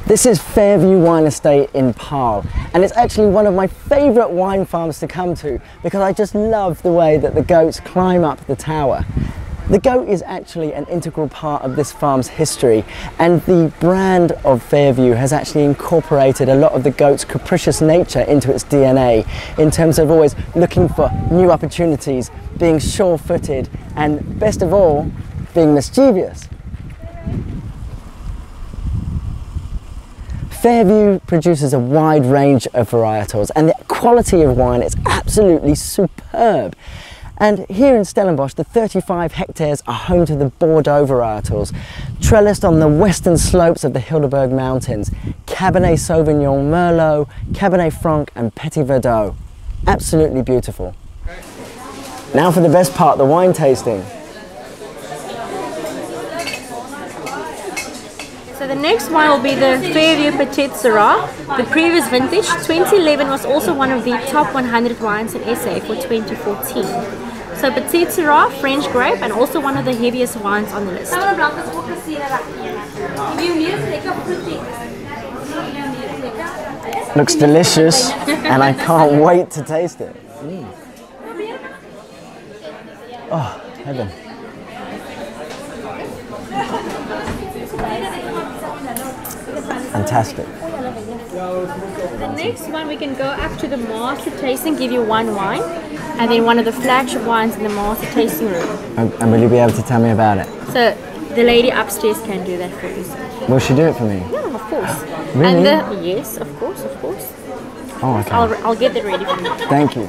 This is Fairview Wine Estate in Paarl, and it's actually one of my favourite wine farms to come to because I just love the way that the goats climb up the tower. The goat is actually an integral part of this farm's history, and the brand of Fairview has actually incorporated a lot of the goat's capricious nature into its DNA in terms of always looking for new opportunities, being sure-footed, and best of all, being mischievous. Fairview produces a wide range of varietals, and the quality of wine is absolutely superb. And here in Stellenbosch, the 35 hectares are home to the Bordeaux varietals, trellised on the western slopes of the Hildeberg Mountains, Cabernet Sauvignon, Merlot, Cabernet Franc and Petit Verdot. Absolutely beautiful. Now for the best part, the wine tasting. So the next wine will be the Fairview Petit Syrah. The previous vintage, 2011, was also one of the top 100 wines in SA for 2014. So Petit Syrah, French grape, and also one of the heaviest wines on the list. Looks delicious, and I can't wait to taste it. Oh, heaven. Fantastic. The next one, we can go up to the master tasting, give you one wine, and then one of the flagship wines in the master tasting room. And will you be able to tell me about it? So the lady upstairs can do that for you. Will she do it for me? Yeah, of course. Really? And yes, of course, of course. Oh, okay. I'll get that ready for you. Thank you.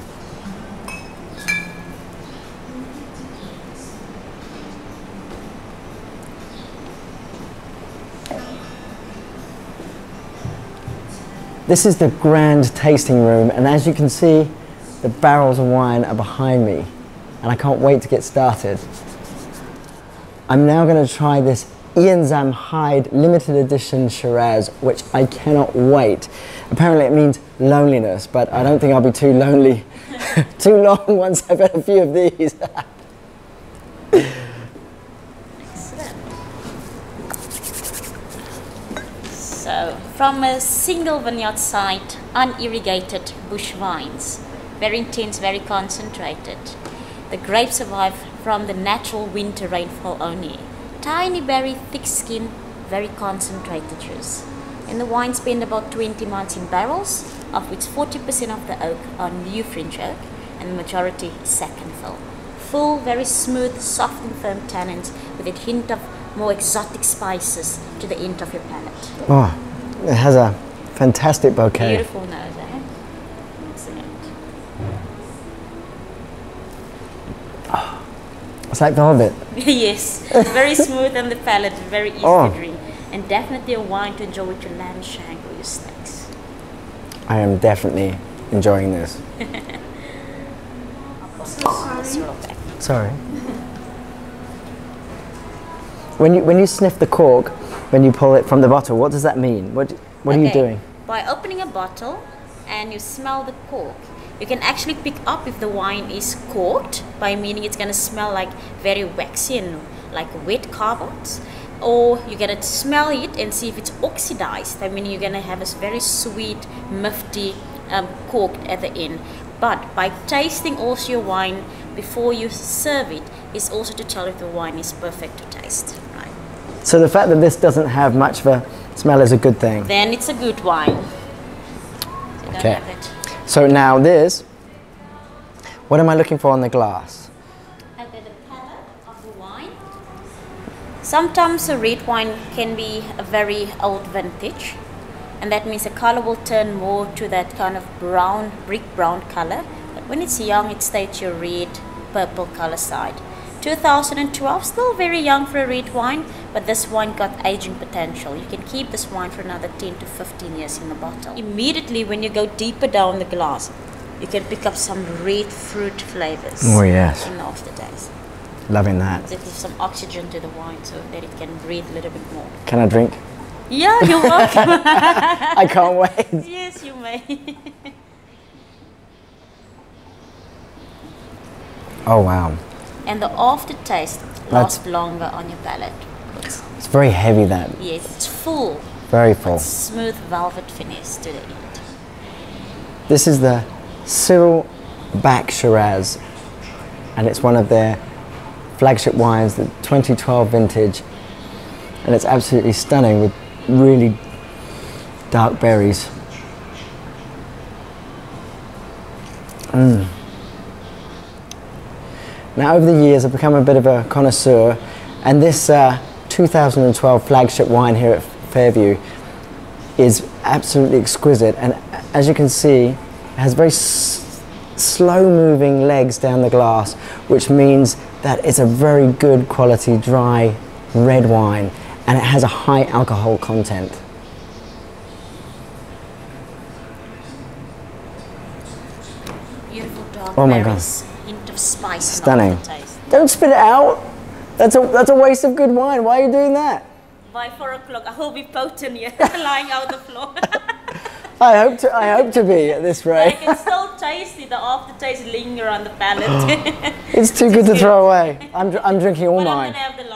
This is the grand tasting room, and as you can see, the barrels of wine are behind me, and I can't wait to get started. I'm now going to try this Ian Zam Hyde limited edition Shiraz, which I cannot wait. Apparently it means loneliness, but I don't think I'll be too lonely too long once I've had a few of these. So, from a single vineyard site, unirrigated bush vines, very intense, very concentrated. The grapes survive from the natural winter rainfall only. Tiny berry, thick skin, very concentrated juice. And the wine spend about 20 months in barrels, of which 40% of the oak are new French oak, and the majority is second fill. Full, very smooth, soft and firm tannins with a hint of more exotic spices to the end of your palate. Oh, it has a fantastic bouquet. Beautiful nose, eh? Excellent. Oh, it's like the Hobbit. Yes, very smooth on the palate, very easy to drink, and definitely a wine to enjoy with your lamb shank or your steaks. I am definitely enjoying this. Sorry. When you sniff the cork, when you pull it from the bottle, what does that mean? What are you doing? By opening a bottle and you smell the cork, you can actually pick up if the wine is corked, by meaning it's going to smell like very waxy and like wet carbonates. Or you're going to smell it and see if it's oxidized. I mean, you're going to have this very sweet, mufty cork at the end. But by tasting also your wine before you serve it is also to tell if the wine is perfect to taste. Right? So the fact that this doesn't have much of a smell is a good thing. Then it's a good wine. So Okay. don't have it. So now this, what am I looking for on the glass? Okay, the palate of the wine. Sometimes a red wine can be a very old vintage, and that means the color will turn more to that kind of brown, brick brown color. But when it's young, it stays your red, purple color side. 2012, still very young for a red wine, but this wine got aging potential. You can keep this wine for another 10 to 15 years in the bottle. Immediately when you go deeper down the glass, you can pick up some red fruit flavors. Oh yes. In the aftertaste. Loving that. To give some oxygen to the wine so that it can breathe a little bit more. Can I drink? Yeah, you're welcome. I can't wait. Yes, you may. Oh wow. And the aftertaste lasts longer on your palate. It's very heavy, that. Yes, it's full, Very full. Smooth velvet finish to the end. This is the Cyril Back Shiraz, and it's one of their flagship wines, the 2012 vintage, and it's absolutely stunning with really dark berries. Now over the years I've become a bit of a connoisseur, and this 2012 flagship wine here at Fairview is absolutely exquisite, and as you can see it has very slow moving legs down the glass, which means that it's a very good quality dry red wine, and it has a high alcohol content. Beautiful dark Oh my berries, hint of spice. Stunning. And aftertaste. Don't spit it out. That's a waste of good wine. Why are you doing that? By 4 o'clock, I will be potent here, lying out the floor. I hope to be at this rate. Like, it's still tasty. The aftertaste linger on the palate. It's too good to throw away. I'm drinking all But I'm mine. gonna have the